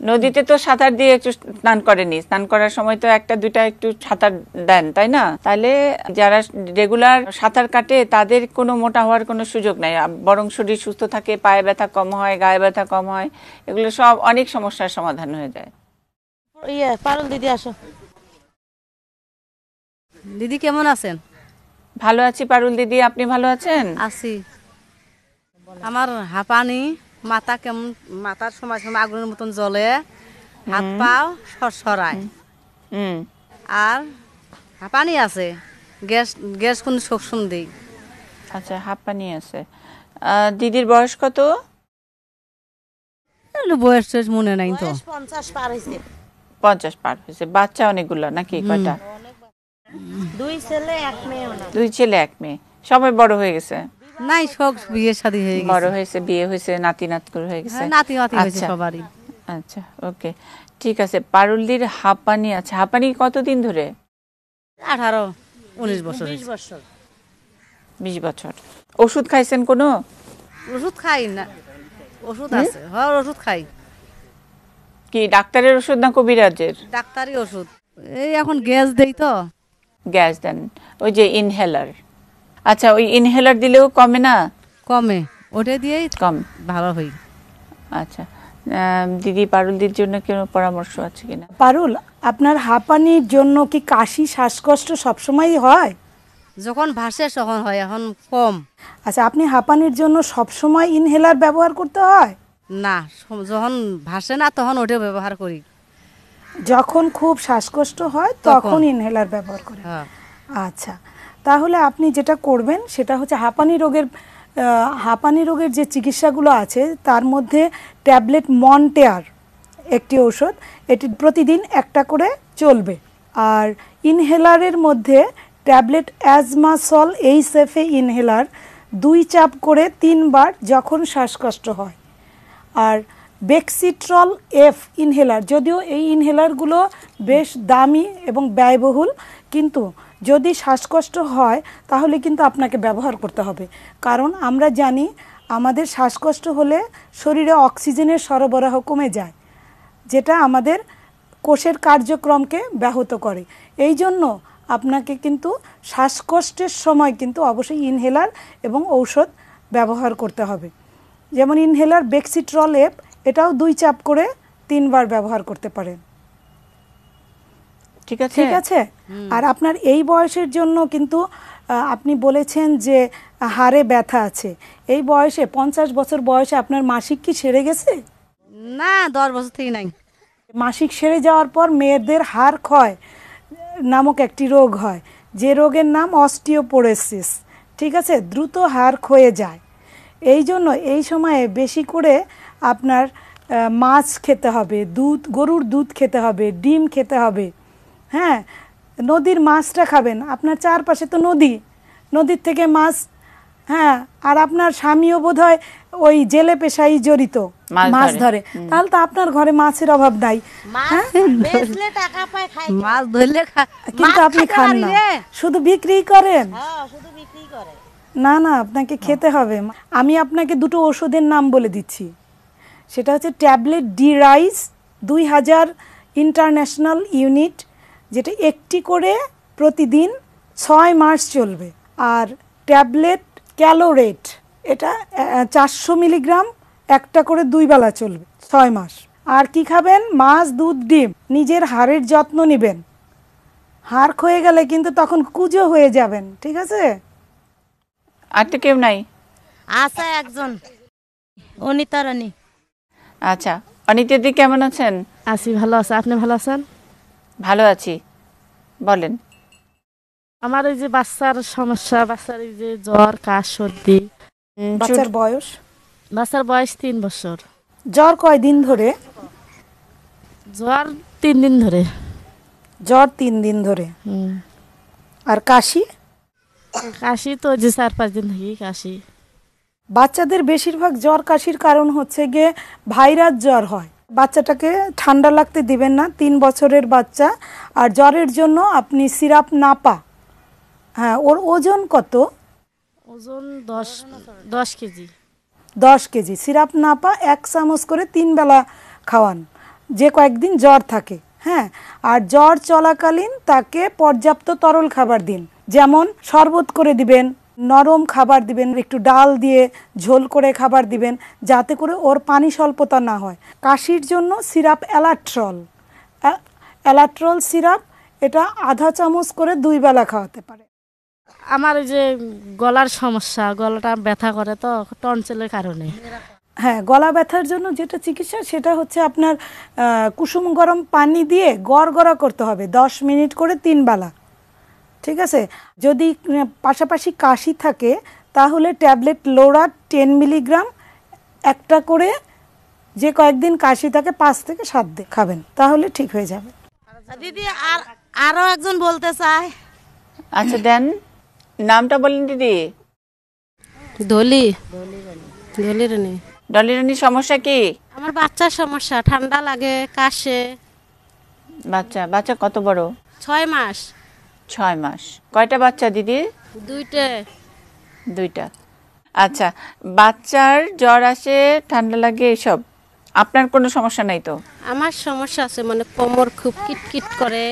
নদীতে তো সাঁতার দিয়ে একটু স্নান করেনি, স্নান করার সময় তো 1-2টা একটু সাঁতার দেন, তাই না? তাহলে যারা রেগুলার সাঁতার কাটে তাদের কোনো মোটা হওয়ার কোনো সুযোগ নাই, বরং শরীর সুস্থ থাকে, পায়ে ব্যথা কম হয়, গায়ে ব্যথা কম হয়, এগুলো সব অনেক সমস্যার সমাধান হয়ে যায়। পারুল দিদি আসো। দিদি কেমন আছেন? ভালো আছি পারুল দিদি, আপনি ভালো আছেন? আছি। আমার হাঁপানি, মাথা কেমন, মাথার সময় সময় আগুনের মতন জ্বলে, হাত পাও সরসরায়, আর হাঁপানি আছে, গ্যাস কোন শোষণ দেই। আচ্ছা, হাঁপানি আছে। দিদির বয়স কত? বয়স মনে নাই তো। 50 পার হয়েছে। 50 পার হয়েছে। বাচ্চা অনেকগুলো নাকি? কয়টা? 2 ছেলে 1 মেয়ে। 2 ছেলে 1 মেয়ে। সবাই বড় হয়ে গেছে? নাই, সব বিয়ে শাদী হয়ে গেছে, বড় হয়েছে, বিয়ে হয়েছে, নাতি নাতকুর হয়ে গেছে। নাতি হয়েছে সবারই। আচ্ছা, ওকে, ঠিক আছে। পারুলদির হাঁপানি আছে। হাঁপানি কতদিন ধরে? 18-19 বছর। 20 বছর। ওষুধ খাইছেন কোনো? ওষুধ খাই না, ওষুধ আছে। হ্যাঁ, ওষুধ খাই। কি ডাক্তারের ওষুধ না কবিরাজের? ডাক্তারি ওষুধ। এই এখন গ্যাস দেই তো। গ্যাস দেন, ওই যে ইনহেলার। আচ্ছা, ওই ইনহেলার দিলেও কমে না? কমে, ওটা দিয়েই কম, ভালো হই। আচ্ছা, দিদি পারুলদির জন্য কোনো পরামর্শ আছে কিনা? পারুল, আপনার হাঁপানির জন্য কি কাশি শ্বাসকষ্ট সবসময়ই হয়? যখন ভাসে তখন হয়, এখন কম। আচ্ছা, আপনি হাঁপানির জন্য সবসময় ইনহেলার ব্যবহার করতে হয়? না, যখন ভাসে না তখন ওটা ব্যবহার করি। যখন খুব শ্বাসকষ্ট হয় তখন ইনহেলার ব্যবহার করেন। আচ্ছা, তাহলে আপনি যেটা করবেন সেটা হচ্ছে হাঁপানি রোগের যে চিকিৎসাগুলো আছে তার মধ্যে ট্যাবলেট মন্টেয়ার একটি ঔষধ, এটি প্রতিদিন একটা করে চলবে। আর ইনহেলারের মধ্যে ট্যাবলেট অ্যাজমাসল এইচএফএ ইনহেলার 2 চাপ করে 3 বার যখন শ্বাসকষ্ট হয়। আর বেক্সিট্রল এফ ইনহেলার, যদিও এই ইনহেলারগুলো বেশ দামি এবং ব্যয়বহুল, কিন্তু যদি শ্বাসকষ্ট হয় তাহলে কিন্তু আপনাকে ব্যবহার করতে হবে। কারণ আমরা জানি আমাদের শ্বাসকষ্ট হলে শরীরে অক্সিজেনের সরবরাহ কমে যায়, যেটা আমাদের কোষের কার্যক্রমকে ব্যাহত করে। এই জন্য আপনাকে কিন্তু শ্বাসকষ্টের সময় কিন্তু অবশ্যই ইনহেলার এবং ঔষধ ব্যবহার করতে হবে। যেমন ইনহেলার বেক্সিট্রল এফ, এটাও 2 চাপ করে 3 বার ব্যবহার করতে পারেন। ঠিক আছে, ঠিক আছে। আর আপনার এই বয়সের জন্য কিন্তু আপনি বলেছেন যে হাড়ে ব্যথা আছে, এই বয়সে 50 বছর বয়সে আপনার মাসিক কি সেরে গেছে? না, 10 বছর থেকে নাই। মাসিক সেরে যাওয়ার পর মেয়েদের হাড় ক্ষয় নামক একটি রোগ হয়, যে রোগের নাম অস্টিওপোরোসিস। ঠিক আছে, দ্রুত হাড় ক্ষয়ে যায়। এই জন্য এই সময়ে বেশি করে আপনার মাছ খেতে হবে, গরুর দুধ খেতে হবে, ডিম খেতে হবে। হ্যাঁ, নদীর মাছটা খাবেন, আপনার চারপাশে তো নদীর থেকে মাছ। হ্যাঁ, আর আপনার স্বামীও বোধহয় ওই জেলে পেশায় জড়িত, মাছ ধরে, তাহলে তো আপনার ঘরে মাছের অভাব নাই। মাছ ধরলে কিন্তু আপনি খান না, শুধু বিক্রি করেন। না না, আপনাকে খেতে হবে। আমি আপনাকে 2টো ওষুধের নাম বলে দিচ্ছি, সেটা হচ্ছে ট্যাবলেট ডিরাইস 2000 ইন্টারন্যাশনাল ইউনিট, যেটা একটি করে প্রতিদিন 6 মাস চলবে। আর ট্যাবলেট ক্যালোরেট, এটা 400 মিলিগ্রাম একটা করে 2 বেলা চলবে 6 মাস। আর কি খাবেন? মাছ, দুধ, ডিম। নিজের হাড়ের যত্ন নেবেন, হাড় ক্ষয়ে গেলে কিন্তু তখন কুঁজো হয়ে যাবেন। ঠিক আছে? আর তো কেউ নাই? আছে একজন, অনিতা রানী। আচ্ছা, অনিতা দি কেমন আছেন? আছি, ভালো আছে। আপনি ভালো আছেন? ভালো আছি, বলেন। আমার এই যে বাচ্চার সমস্যা, বাচ্চার এই যে জ্বর, কাশ, সর্দি। বাচ্চার বয়স? বাচ্চার বয়স 3 বছর। জ্বর কয়দিন ধরে? জ্বর 3 দিন ধরে। জ্বর 3 দিন ধরে। আর কাশি? কাশি তো যে 4-5 দিন থেকে কাশি। বাচ্চাদের বেশিরভাগ জ্বর কাশির কারণ হচ্ছে গিয়ে ভাইরাস জ্বর হয়। বাচ্চাটাকে ঠান্ডা লাগতে দিবেন না, 3 বছরের বাচ্চা। আর জ্বরের জন্য আপনি সিরাপ নাপা, হ্যাঁ, ওর ওজন কত? ওজন 10 কেজি। 10 কেজি সিরাপ নাপা 1 চামচ করে 3 বেলা খাওয়ান, যে কয়েকদিন জ্বর থাকে। হ্যাঁ, আর জ্বর চলাকালীন তাকে পর্যাপ্ত তরল খাবার দিন, যেমন শরবত করে দিবেন, নরম খাবার দিবেন, একটু ডাল দিয়ে ঝোল করে খাবার দিবেন, যাতে করে ওর পানি স্বল্পতা না হয়। কাশির জন্য সিরাপ অ্যালাট্রল সিরাপ, এটা আধা চামচ করে 2 বেলা খাওয়াতে পারে। আমার এই যে গলার সমস্যা, গলাটা ব্যথা করে তো টনসিলের কারণে। হ্যাঁ, গলা ব্যথার জন্য যেটা চিকিৎসা সেটা হচ্ছে আপনার কুসুম গরম পানি দিয়ে গড়গড়া করতে হবে 10 মিনিট করে 3 বেলা। ঠিক আছে? যদি পাশাপাশি কাশি থাকে তাহলে ট্যাবলেট লোরা 10 মিলিগ্রাম একটা করে, যে কয়েকদিন কাশি থাকে 5 থেকে 7 দিন খাবেন, তাহলে ঠিক হয়ে যাবে। দিদি আরো একজন বলতে চায়। আচ্ছা, দেন, নামটা বলেন দিদি। ডলি রানী। ডলি রানীর সমস্যা কি? আমার বাচ্চার সমস্যা, ঠান্ডা লাগে, কাশে। বাচ্চা কত বড়? 6 মাস। 6 মাস। কয়টা বাচ্চা দিদি? 2টা। আচ্ছা, বাচ্চার জ্বর আসে, ঠান্ডা লাগে, এসব আপনার কোনো সমস্যা নাই তো? আমার সমস্যা আছে, মানে কোমর খুব কিটকিট করে,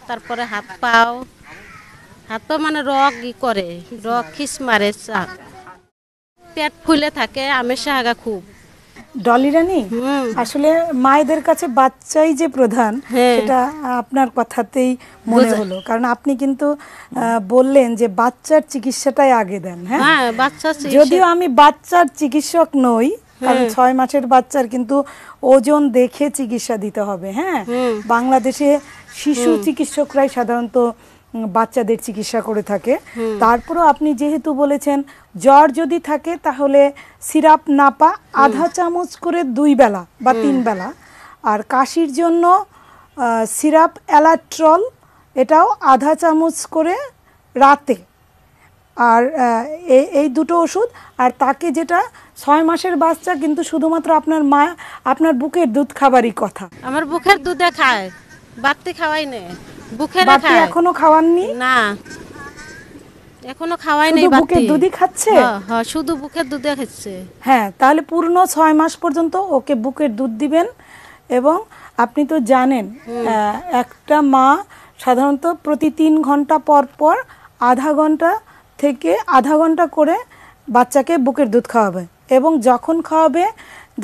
তারপরে হাত পাও মানে রগ খিস মারে, পেট ফুলে থাকে, আমেশা আগা খুব। ডলি রানী, আসলে মায়েদের কাছে বাচ্চাই যে প্রধান সেটা আপনার কথাতেই মনে হলো, কারণ আপনি কিন্তু বললেন যে বাচ্চার চিকিৎসাটাই আগে দেন। হ্যাঁ, যদিও আমি বাচ্চার চিকিৎসক নই, কারণ 6 মাসের বাচ্চার কিন্তু ওজন দেখে চিকিৎসা দিতে হবে। হ্যাঁ, বাংলাদেশে শিশু চিকিৎসকরাই সাধারণত বাচ্চাদের চিকিৎসা করে থাকে। তারপরও আপনি যেহেতু বলেছেন জ্বর যদি থাকে তাহলে সিরাপ নাপা আধা চামচ করে 2 বেলা বা 3 বেলা, আর কাশির জন্য সিরাপ অ্যালাট্রল এটাও আধা চামচ করে রাতে, আর এই দুটো ওষুধ। আর তাকে যেটা 6 মাসের বাচ্চা কিন্তু শুধুমাত্র আপনার মা আপনার বুকের দুধ খাবারই কথা। আমার বুকের দুধে খায়, বাড়তি খাওয়াই নেই। বাড়তি এখনো খাওয়াননি? না, এখনো খাওয়াই নেই। বুকের দুধই খাচ্ছে? হ্যাঁ, শুধু বুকের দুধে খাচ্ছে। হ্যাঁ, তাহলে পূর্ণ 6 মাস পর্যন্ত ওকে বুকের দুধ দিবেন। এবং আপনি তো জানেন একটা মা সাধারণত প্রতি 3 ঘন্টা পর পর আধা ঘন্টা করে বাচ্চাকে বুকের দুধ খাওয়াবে। এবং যখন খাওয়াবে,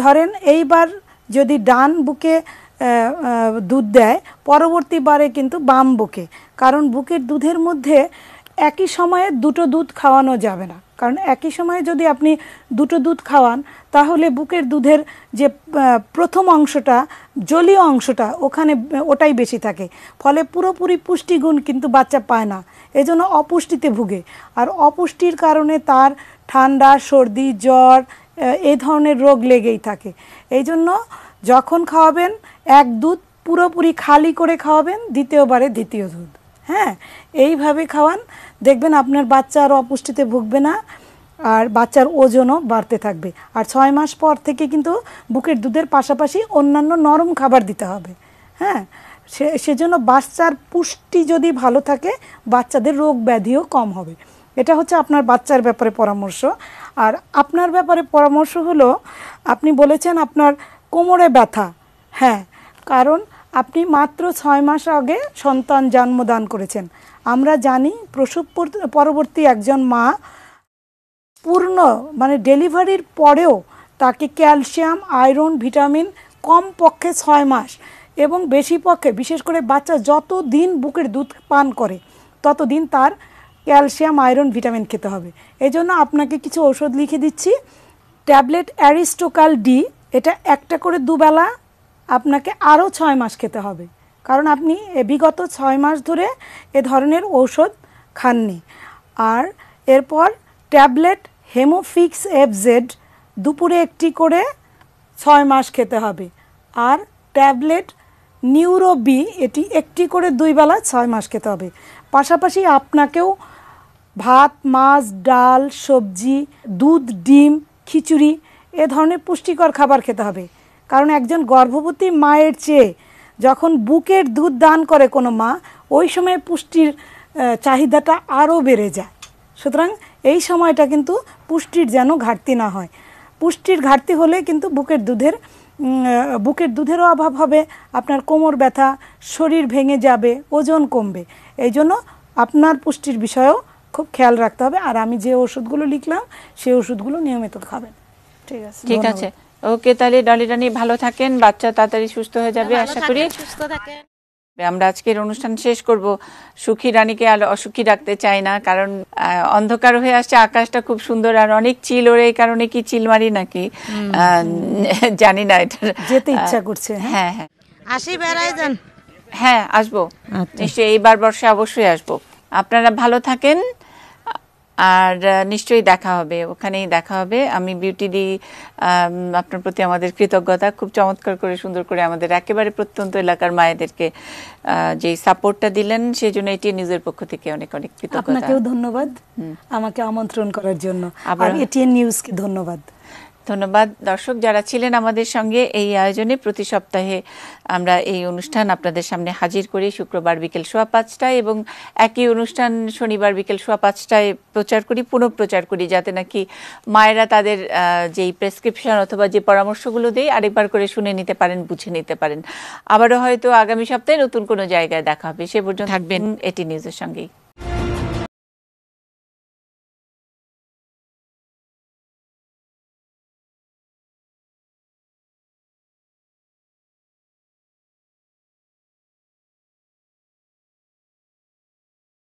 ধরেন এইবার যদি ডান বুকে দুধ দেয়, পরবর্তীবারে কিন্তু বাম বুকে, কারণ বুকের দুধের মধ্যে একই সময়ে দুটো দুধ খাওয়ানো যাবে না। কারণ একই সময়ে যদি আপনি দুটো দুধ খাওয়ান তাহলে বুকের দুধের যে প্রথম অংশটা, জলীয় অংশটা, ওটাই বেশি থাকে, ফলে পুরোপুরি পুষ্টিগুণ কিন্তু বাচ্চা পায় না, এজন্য অপুষ্টিতে ভুগে। আর অপুষ্টির কারণে তার ঠান্ডা, সর্দি, জ্বর এই ধরনের রোগ লেগেই থাকে। এই জন্য যখন খাওয়াবেন এক দুধ পুরোপুরি খালি করে খাওয়াবেন, দ্বিতীয়বারে দ্বিতীয় দুধ। হ্যাঁ, এইভাবে খাওয়ান, দেখবেন আপনার বাচ্চা আর অপুষ্টিতে ভুগবে না, আর বাচ্চার ওজনও বাড়তে থাকবে। আর 6 মাস পর থেকে কিন্তু বুকের দুধের পাশাপাশি অন্যান্য নরম খাবার দিতে হবে। হ্যাঁ, সেজন্য বাচ্চার পুষ্টি যদি ভালো থাকে বাচ্চাদের রোগ ব্যাধিও কম হবে। এটা হচ্ছে আপনার বাচ্চার ব্যাপারে পরামর্শ। আর আপনার ব্যাপারে পরামর্শ হলো, আপনি বলেছেন আপনার কোমরে ব্যথা। হ্যাঁ, কারণ আপনি মাত্র 6 মাস আগে সন্তান জন্মদান করেছেন। আমরা জানি প্রসব পরবর্তী একজন মা পূর্ণ মানে ডেলিভারির পরেও তাকে ক্যালসিয়াম, আয়রন, ভিটামিন কমপক্ষে 6 মাস এবং বেশি পক্ষে, বিশেষ করে বাচ্চা যত দিন বুকের দুধ পান করে ততদিন তার ক্যালসিয়াম, আয়রন, ভিটামিন খেতে হবে। এই জন্য আপনাকে কিছু ঔষধ লিখে দিচ্ছি। ট্যাবলেট অ্যারিস্টোকাল ডি, এটা একটা করে 2 বেলা আপনাকে আরও 6 মাস খেতে হবে, কারণ আপনি বিগত 6 মাস ধরে এ ধরনের ঔষধ খাননি। আর এরপর ট্যাবলেট হেমোফিক্স এফজেড দুপুরে একটি করে 6 মাস খেতে হবে। আর ট্যাবলেট নিউরোবি, এটি একটি করে 2 বেলা 6 মাস খেতে হবে। পাশাপাশি আপনাকেও ভাত, মাছ, ডাল, সবজি, দুধ, ডিম, খিচুড়ি এ ধরনের পুষ্টিকর খাবার খেতে হবে। কারণ একজন গর্ভবতী মায়ের চেয়ে যখন বুকের দুধ দান করে কোনো মা, ওই সময় পুষ্টির চাহিদাটা আরও বেড়ে যায়। সুতরাং এই সময়টা কিন্তু পুষ্টির যেন ঘাটতি না হয়। পুষ্টির ঘাটতি হলে কিন্তু বুকের দুধেরও অভাব হবে, আপনার কোমর ব্যথা, শরীর ভেঙে যাবে, ওজন কমবে। এই জন্য আপনার পুষ্টির বিষয়েও খুব খেয়াল রাখতে হবে। আর আমি যে ওষুধগুলো লিখলাম সেই ওষুধগুলো নিয়মিত খাবেন। ঠিক আছে, ঠিক আছে, ওকে। তাহলে ডলি রানী ভালো থাকেন, বাচ্চা তাড়াতাড়ি সুস্থ হয়ে যাবে আশা করি। সুস্থ থাকেন। আমরা আজকের অনুষ্ঠান শেষ করব। সুখী রানীকে অসুখী রাখতে চাই না, কারণ অন্ধকার হয়ে আসছে, আকাশটা খুব সুন্দর আর অনেক চিল ওরে। এই কারণে কি চিল মারি নাকি জানি না, এটা যেতে ইচ্ছা করছে। হ্যাঁ হ্যাঁ, আসি, বেড়াই যান। হ্যাঁ, আসবো নিশ্চয়ই, এইবার বর্ষে অবশ্যই আসবো। আপনারা ভালো থাকেন, আর নিশ্চয়ই দেখা হবে, ওখানেই দেখা হবে। আমি বিউটি দি আপনার প্রতি আমাদের কৃতজ্ঞতা। খুব চমৎকার করে, সুন্দর করে আমাদের একেবারে প্রত্যন্ত এলাকার মায়েদেরকে যে সাপোর্টটা দিলেন, সেই জন্য এটি নিউজের পক্ষ থেকে অনেক অনেক কৃতজ্ঞতা। আপনাকেও ধন্যবাদ আমাকে আমন্ত্রণ করার জন্য, আর এটিএন নিউজকে ধন্যবাদ। ধন্যবাদ দর্শক যারা ছিলেন আমাদের সঙ্গে এই আয়োজনে। প্রতি সপ্তাহে আমরা এই অনুষ্ঠান আপনাদের সামনে হাজির করি শুক্রবার বিকেল 5:15টায়, এবং একই অনুষ্ঠান শনিবার বিকেল 5:15টায় প্রচার করি, পুনঃপ্রচার করি, যাতে নাকি মায়েরা তাদের যেই প্রেসক্রিপশন অথবা যে পরামর্শগুলো দেয় আরেকবার করে শুনে নিতে পারেন, বুঝে নিতে পারেন। আবারও হয়তো আগামী সপ্তাহে নতুন কোনো জায়গায় দেখা হবে। সে পর্যন্ত থাকবেন এটি নিউজের সঙ্গেই।